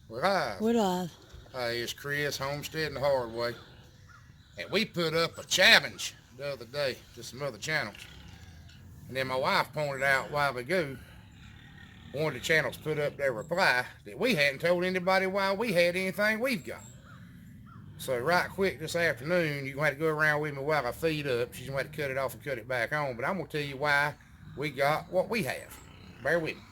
We're live. We're live. It's Chris, Homestead and the Hard Way. And we put up a challenge the other day to some other channels. And then my wife pointed out a while ago, one of the channels put up their reply that we hadn't told anybody why we had anything we've got. So right quick this afternoon, you're going to have to go around with me while I feed up. She's going to have to cut it off and cut it back on. But I'm going to tell you why we got what we have. Bear with me.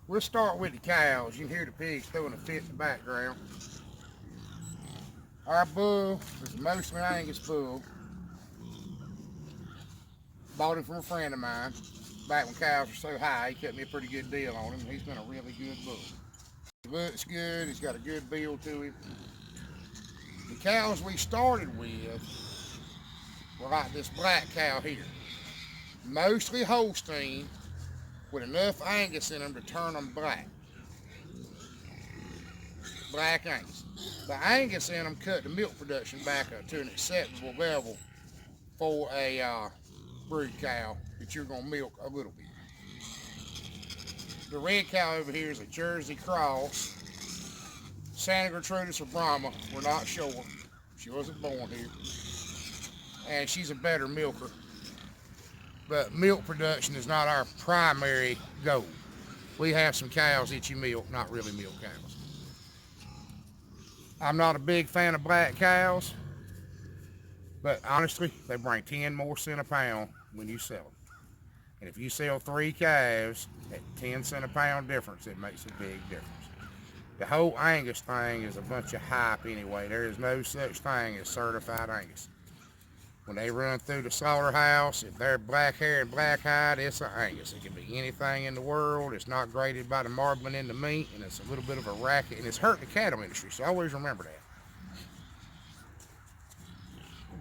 We'll start with the cows. You can hear the pigs throwing a fit in the background. Our bull is mostly Angus bull. Bought him from a friend of mine. Back when cows were so high, he cut me a pretty good deal on him. He's been a really good bull. He looks good. He's got a good build to him. The cows we started with were like this black cow here. Mostly Holstein, with enough Angus in them to turn them black. Black Angus. The Angus in them cut the milk production back up to an acceptable level for a brood cow that you're going to milk a little bit. The red cow over here is a Jersey cross. Santa Gertrudis or Brahma, we're not sure. She wasn't born here. And she's a better milker. But milk production is not our primary goal. We have some cows that you milk, not really milk cows. I'm not a big fan of black cows, but honestly, they bring 10 more cents a pound when you sell them. And if you sell 3 calves at 10 cents a pound difference, it makes a big difference. The whole Angus thing is a bunch of hype anyway. There is no such thing as certified Angus. When they run through the slaughterhouse, if they're black hair and black hide, it's an Angus. It can be anything in the world. It's not graded by the marbling in the meat, and it's a little bit of a racket, and it's hurting the cattle industry, so always remember that.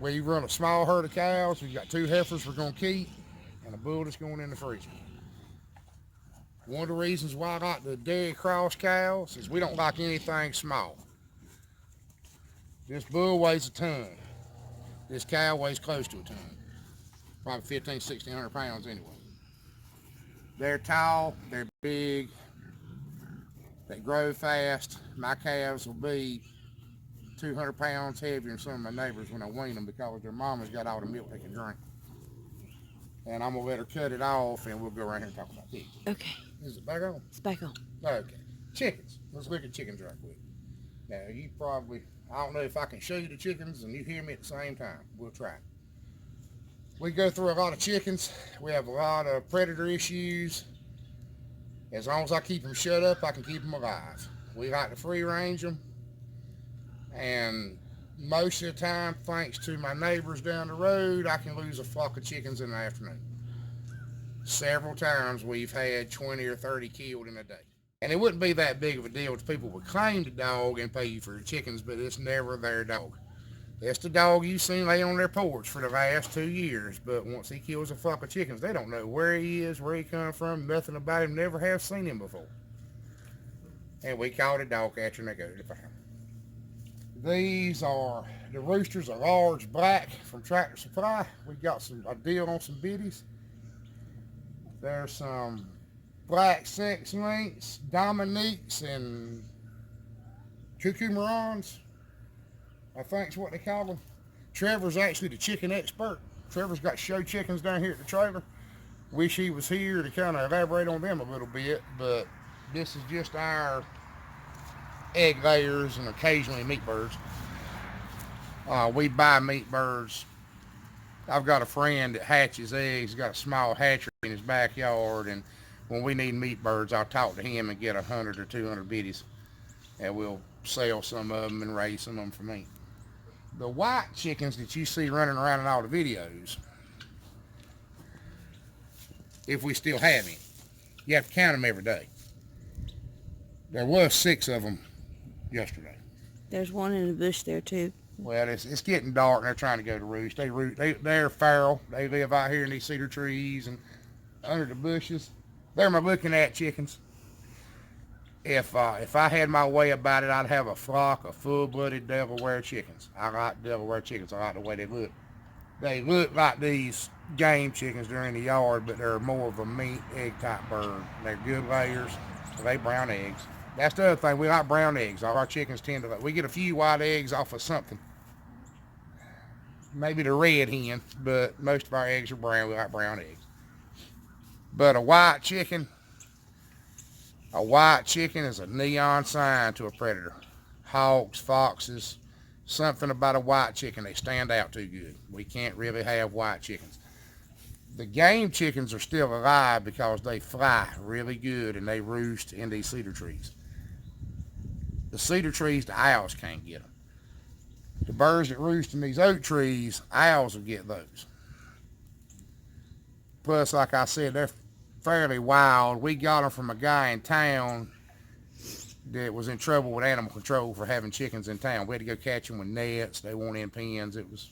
We run a small herd of cows. We've got 2 heifers we're going to keep, and a bull that's going in the freezer. One of the reasons why I like the dairy cross cows is we don't like anything small. This bull weighs a ton. This cow weighs close to a ton. Probably 1,500-1,600 pounds anyway. They're tall, they're big, they grow fast. My calves will be 200 pounds heavier than some of my neighbors when I wean them because their mama's got all the milk they can drink. And I'm going to let her cut it off and we'll go around here and talk about pigs. Okay. Is it back on? It's back on. Okay. Chickens. Let's look at chickens right quick. Now, you probably, I don't know if I can show you the chickens and you hear me at the same time. We'll try. We go through a lot of chickens. We have a lot of predator issues. As long as I keep them shut up, I can keep them alive. We like to free range them. And most of the time, thanks to my neighbors down the road, I can lose a flock of chickens in the afternoon. Several times we've had 20 or 30 killed in a day. And it wouldn't be that big of a deal if people would claim the dog and pay you for the chickens, but it's never their dog. That's the dog you've seen lay on their porch for the last 2 years, but once he kills a flock of chickens, they don't know where he is, where he come from, nothing about him, never have seen him before. And we call the dog catcher and they go to the farm. These are, the roosters are large black from Tractor Supply. We got a deal on some biddies. There's some black sex links, Dominiques, and Cuckoo Marons, I think is what they call them. Trevor's actually the chicken expert. Trevor's got show chickens down here at the trailer. Wish he was here to kind of elaborate on them a little bit, but this is just our egg layers and occasionally meat birds. We buy meat birds. I've got a friend that hatches eggs. He's got a small hatchery in his backyard, and when we need meat birds, I'll talk to him and get 100 or 200 biddies, and we'll sell some of them and raise some of them for meat. The white chickens that you see running around in all the videos, if we still have any, you have to count them every day. There was 6 of them yesterday. There's one in the bush there too. Well, it's getting dark and they're trying to go to roost. They're feral. They live out here in these cedar trees and under the bushes. They're my looking at chickens. If I had my way about it, I'd have a flock of full-blooded Delaware chickens. I like Delaware chickens. I like the way they look. They look like these game chickens during the yard, but they're more of a meat egg type bird. They're good layers. They lay brown eggs. That's the other thing. We like brown eggs. All our chickens tend to. We get a few white eggs off of something. Maybe the red hen, but most of our eggs are brown. We like brown eggs. But a white chicken is a neon sign to a predator. Hawks, foxes, something about a white chicken. They stand out too good. We can't really have white chickens. The game chickens are still alive because they fly really good and they roost in these cedar trees. The cedar trees, the owls can't get them. The birds that roost in these oak trees, owls will get those. Plus, like I said, they're fairly wild. We got them from a guy in town that was in trouble with animal control for having chickens in town. We had to go catch them with nets. They weren't in pens. It was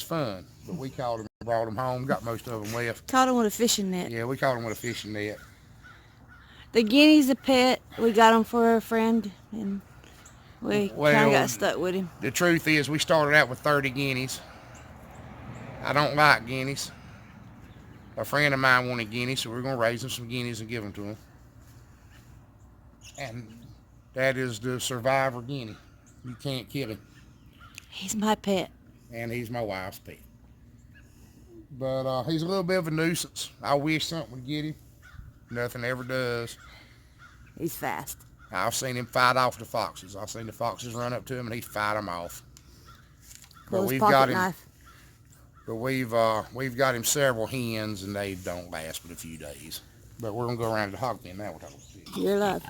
fun. But we caught them and brought them home. Got most of them left. Caught them with a fishing net. Yeah, we caught them with a fishing net. The guinea's a pet. We got him for a friend, and we kind of got stuck with him. The truth is, we started out with 30 guineas. I don't like guineas. A friend of mine wanted guineas, so we're going to raise him some guineas and give them to him. And that is the survivor guinea. You can't kill him. He's my pet. And he's my wife's pet. But he's a little bit of a nuisance. I wish something would get him. Nothing ever does. He's fast. I've seen him fight off the foxes. I've seen the foxes run up to him and he fight them off. But we've got him. But we've got him several hens and they don't last but a few days. But we're gonna go around to the hog pen now. We're talking about You're live.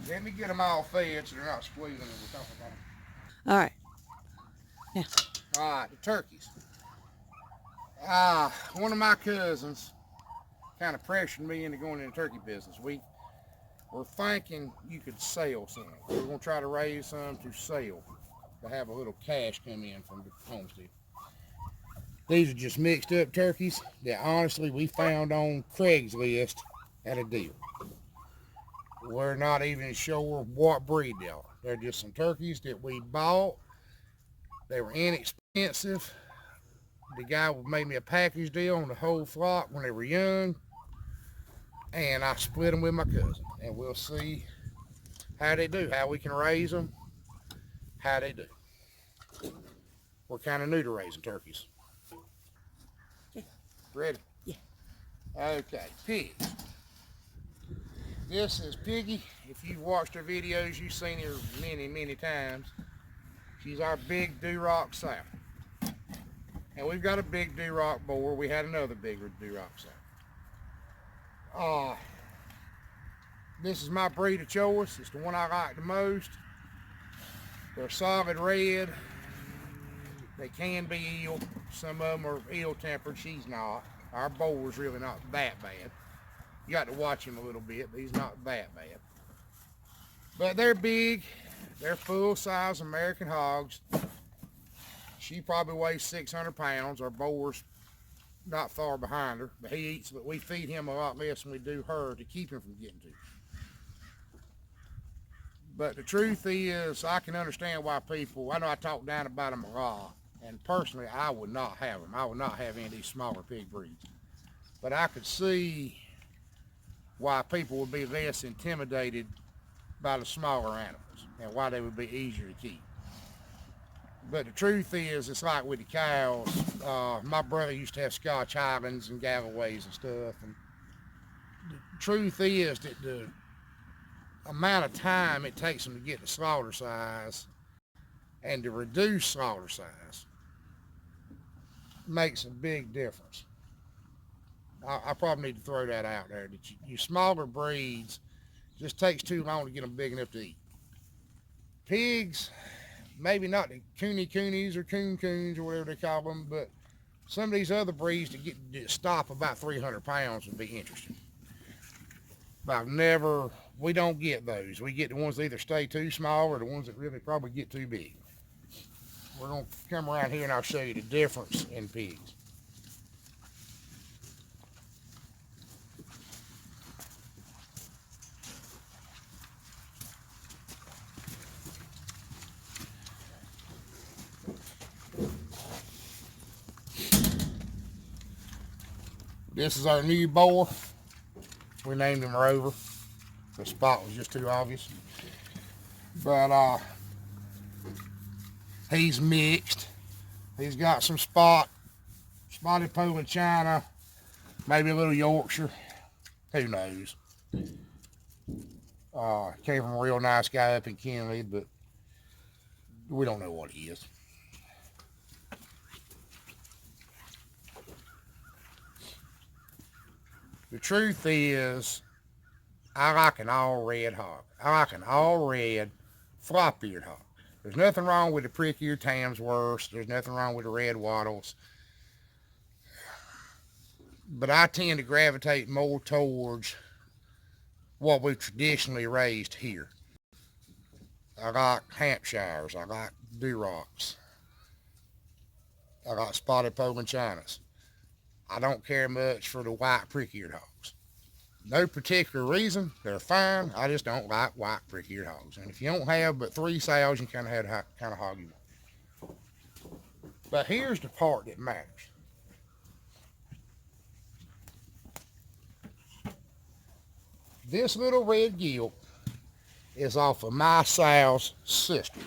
Let me get them all fed so they're not squealing when we're talking about them. All right. Yeah. All right, the turkeys. One of my cousins kind of pressured me into going into the turkey business. We're thinking you could sell some. We're going to try to raise some to sell, to have a little cash come in from the homestead. These are just mixed up turkeys that honestly we found on Craigslist at a deal. We're not even sure what breed they are. They're just some turkeys that we bought. They were inexpensive. The guy made me a package deal on the whole flock when they were young. And I split them with my cousin. And we'll see how they do, how we can raise them, how they do. We're kind of new to raising turkeys. Ready? Yeah. Okay, pigs. This is Piggy. If you've watched her videos, you've seen her many, many times. She's our big Duroc sow. And we've got a big Duroc boar. We had another bigger Duroc sow. This is my breed of choice. It's the one I like the most. They're solid red. They can be ill. Some of them are ill-tempered. She's not. Our boar's really not that bad. You got to watch him a little bit, but he's not that bad. But they're big. They're full-size American hogs. She probably weighs 600 pounds. Our boar's not far behind her, but he eats, but we feed him a lot less than we do her to keep him from getting to. But the truth is, I can understand why people, I know I talk down about them a lot, and personally, I would not have them. I would not have any of these smaller pig breeds. But I could see why people would be less intimidated by the smaller animals. and why they would be easier to keep. But the truth is, it's like with the cows. My brother used to have Scotch Highlands and Galloways and stuff. And the truth is that the amount of time it takes them to get to slaughter size and to reduce slaughter size makes a big difference. I probably need to throw that out there. That you smaller breeds just takes too long to get them big enough to eat. Pigs, maybe not the coonies or coons or whatever they call them, but some of these other breeds to stop about 300 pounds would be interesting. But we don't get those. We get the ones that either stay too small or the ones that really probably get too big. We're going to come around here and I'll show you the difference in pigs. This is our new boar. We named him Rover. The spot was just too obvious. But he's mixed. He's got some spotted Poland China, maybe a little Yorkshire. Who knows? Came from a real nice guy up in Kenley, but we don't know what he is. The truth is, I like an all red hog. I like an all red, flop-eared hog. There's nothing wrong with the prick-eared Tamsworths. There's nothing wrong with the red wattles. But I tend to gravitate more towards what we've traditionally raised here. I like Hampshires. I like Durocks. I like spotted Poland Chinas. I don't care much for the white prick-eared hogs. No particular reason. They're fine. I just don't like white prick-eared hogs. And if you don't have but 3 sows, you kind of have the kind of hog you want. But here's the part that matters. This little red gilt is off of my sow's sister.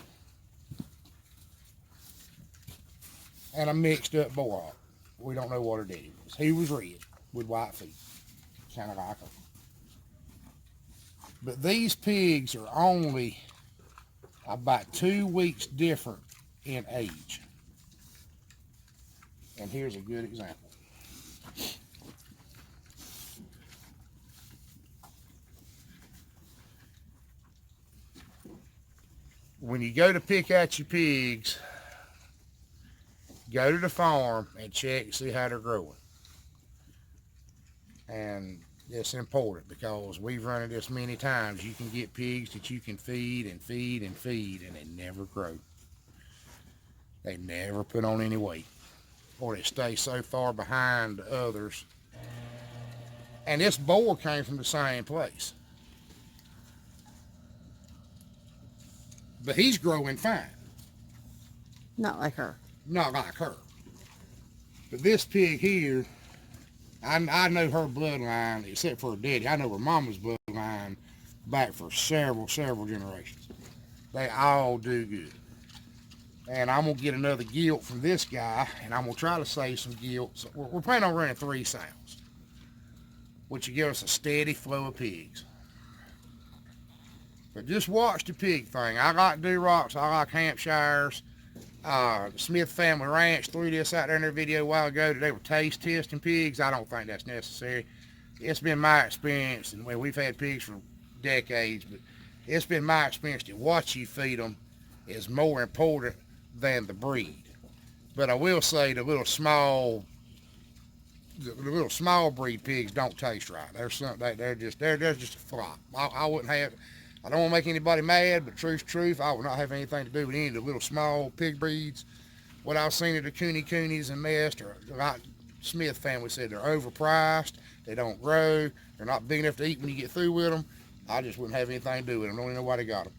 And a mixed up boar hog. We don't know what her daddy was. He was red with white feet. Kind of like her. But these pigs are only about 2 weeks different in age. And here's a good example. When you go to pick out your pigs, go to the farm and check and see how they're growing. And it's important because we've run it this many times. You can get pigs that you can feed and feed and feed and they never grow. They never put on any weight. Or they stay so far behind the others. And this boar came from the same place. But he's growing fine. Not like her. Not like her. But this pig here, I know her bloodline, except for her daddy. I know her mama's bloodline back for several generations. They all do good. And I'm going to get another gilt from this guy, and I'm going to try to save some gilts. We're planning on running 3 sows, which will give us a steady flow of pigs. But just watch the pig thing. I like Durocks. I like Hampshires. The Smith Family Ranch threw this out there in their video a while ago that they were taste testing pigs. I don't think that's necessary. It's been my experience, and we've had pigs for decades, but it's been my experience that what you feed them is more important than the breed. But I will say the little small breed pigs don't taste right. They're just a flop. I don't want to make anybody mad, but truth, I will not have anything to do with any of the little small pig breeds. What I've seen of the coonies and mest, or like Smith family said, they're overpriced, they don't grow, they're not big enough to eat when you get through with them. I just wouldn't have anything to do with them. I don't even know why they got them.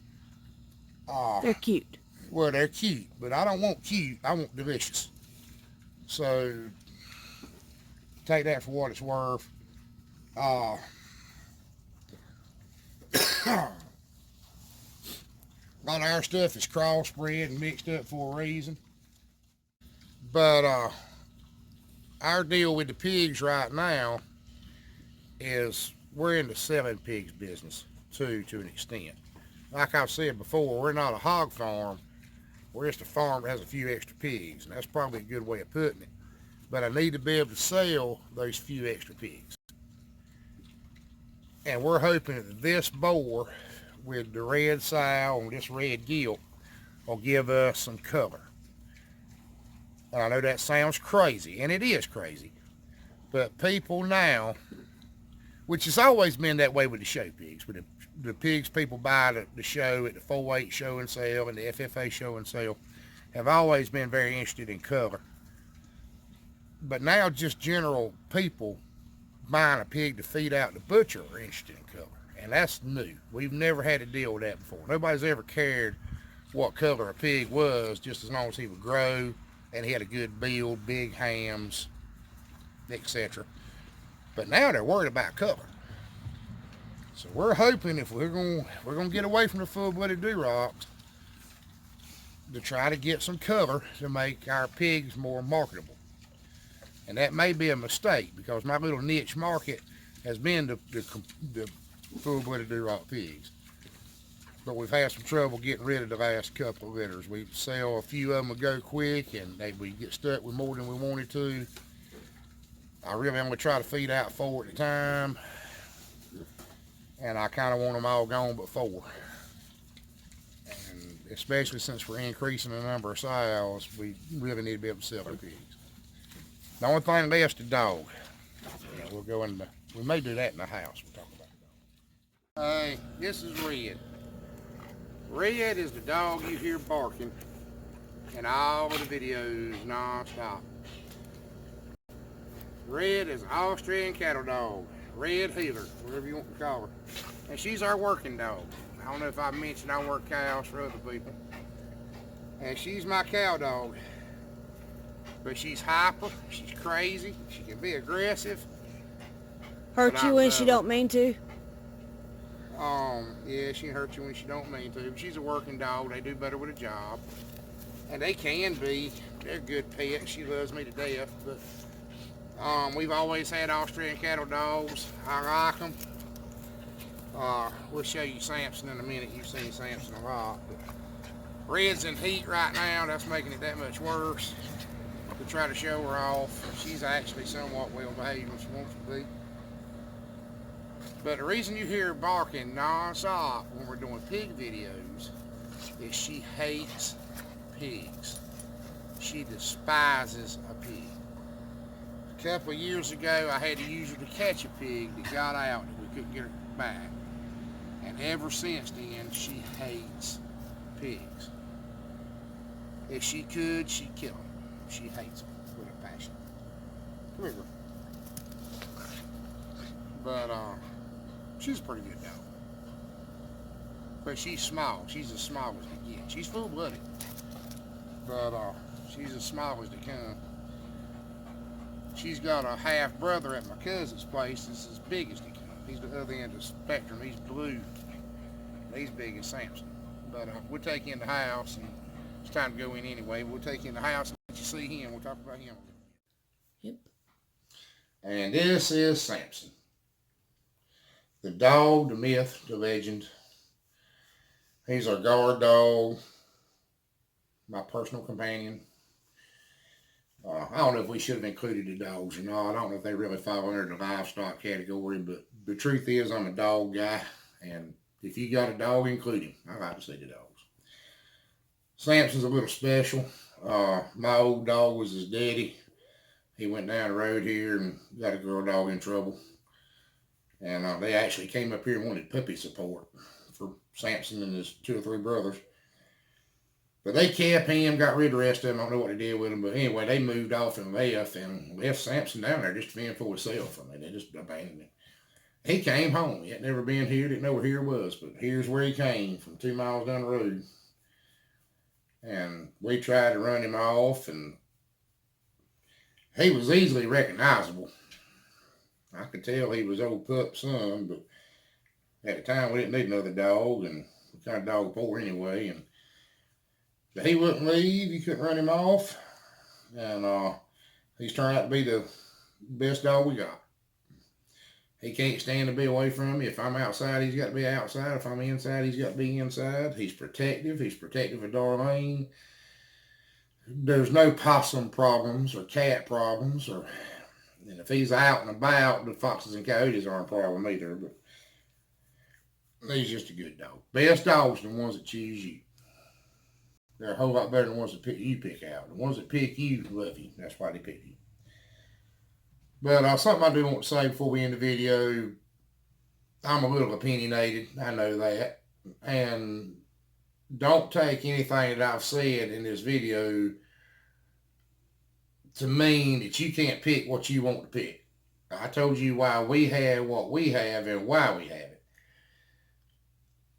They're cute. Well, they're cute, but I don't want cute, I want delicious. So, take that for what it's worth. A lot of our stuff is crossbred and mixed up for a reason. But our deal with the pigs right now is we're into selling pigs business too, to an extent. Like I've said before, we're not a hog farm. We're just a farm that has a few extra pigs, and that's probably a good way of putting it. But I need to be able to sell those few extra pigs. And we're hoping that this boar with the red sow and this red gilt will give us some color. And I know that sounds crazy, and it is crazy, but people now, which has always been that way with the show pigs, with the pigs people buy at the show, at the 4-H show and sale, and the FFA show and sale, have always been very interested in color. But now just general people buying a pig to feed out the butcher are interested in color. And that's new. We've never had to deal with that before. Nobody's ever cared what color a pig was, just as long as he would grow and he had a good build, big hams, etc. But now they're worried about color. So we're hoping if we're gonna get away from the full-blooded Durocs to try to get some color to make our pigs more marketable. And that may be a mistake, because my little niche market has been the full-blooded Duroc pigs. But we've had some trouble getting rid of the last couple of litters. We sell a few of them would go quick, and we get stuck with more than we wanted to. I really only try to feed out 4 at a time, and I kind of want them all gone but 4. And especially since we're increasing the number of sows, we really need to be able to sell the pigs. The only thing left is the dog. Yeah, we'll go in we may do that in the house. We'll talk about the dog. Hey, this is Red. Red is the dog you hear barking in all of the videos non-stop. Red is an Austrian cattle dog. Red healer, whatever you want to call her. And she's our working dog. I don't know if I mentioned I work cows for other people. And she's my cow dog. But she's hyper, she's crazy, she can be aggressive. Hurt you when she don't mean to? Yeah, she hurts you when she don't mean to. But she's a working dog. They do better with a job. And they can be. They're good pets. She loves me to death. But we've always had Australian cattle dogs. I like them. We'll show you Samson in a minute. You've seen Samson a lot. But Red's in heat right now. That's making it that much worse. To try to show her off. She's actually somewhat well behaved when she wants to be. But the reason you hear her barking non-stop when we're doing pig videos is she hates pigs. She despises a pig. A couple of years ago, I had to use her to catch a pig that got out and we couldn't get her back. And ever since then, she hates pigs. If she could, she'd kill them. She hates them with a passion. Come here, girl. But, she's a pretty good dog. But she's small. She's as small as they get. She's full-blooded. But, she's as small as they come. She's got a half-brother at my cousin's place that's as big as they come. He's the other end of the spectrum. He's blue. And he's big as Samson. But, we'll take you in the house, and it's time to go in anyway. We'll take you in the house and let you see him. We'll talk about him a little bit. Yep. And this is Samson. The dog, the myth, the legend. He's our guard dog. My personal companion. I don't know if we should have included the dogs or not. I don't know if they really fall under the livestock category, but the truth is I'm a dog guy. And if you got a dog, include him. I like to see the dogs. Samson's a little special. My old dog was his daddy. He went down the road here and got a girl dog in trouble. And they actually came up here and wanted puppy support for Samson and his 2 or 3 brothers. But they kept him, got rid of the rest of them. I don't know what they did with him. But anyway, they moved off and left Samson down there just to fend for himself. I mean, they just abandoned him. He came home. He had never been here, didn't know where here was. But here's where he came, from 2 miles down the road. And we tried to run him off, and he was easily recognizable. I could tell he was old pup's son, but at the time we didn't need another dog, and kind of dog poor anyway. And but he wouldn't leave. You couldn't run him off. And he's turned out to be the best dog we got. He can't stand to be away from me. If I'm outside, he's got to be outside. If I'm inside, he's got to be inside. He's protective. He's protective of Darlene. There's no possum problems or cat problems. And if he's out and about, the foxes and coyotes aren't a problem either. But he's just a good dog. Best dogs are the ones that choose you. They're a whole lot better than the ones that you pick out. The ones that pick you love you. That's why they pick you. But something I do want to say before we end the video, I'm a little opinionated. I know that. And don't take anything that I've said in this video to mean that you can't pick what you want to pick. I told you why we have what we have and why we have it.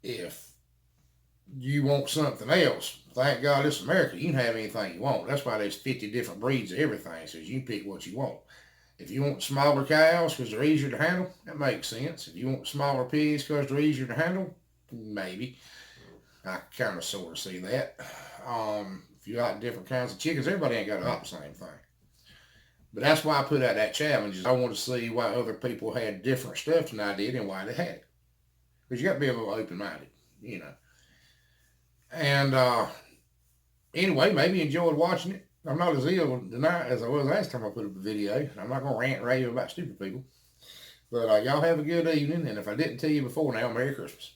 If you want something else, thank God it's America. You can have anything you want. That's why there's 50 different breeds of everything, so you can pick what you want. If you want smaller cows because they're easier to handle, that makes sense. If you want smaller pigs because they're easier to handle, maybe. I kind of sort of see that. If you like different kinds of chickens, everybody ain't got to like the same thing. But that's why I put out that challenge. I want to see why other people had different stuff than I did and why they had it. Because you got to be a little open-minded, you know. And anyway, maybe you enjoyed watching it. I'm not as ill tonight as I was last time I put up a video. I'm not going to rant and rave about stupid people. But y'all have a good evening. And if I didn't tell you before now, Merry Christmas.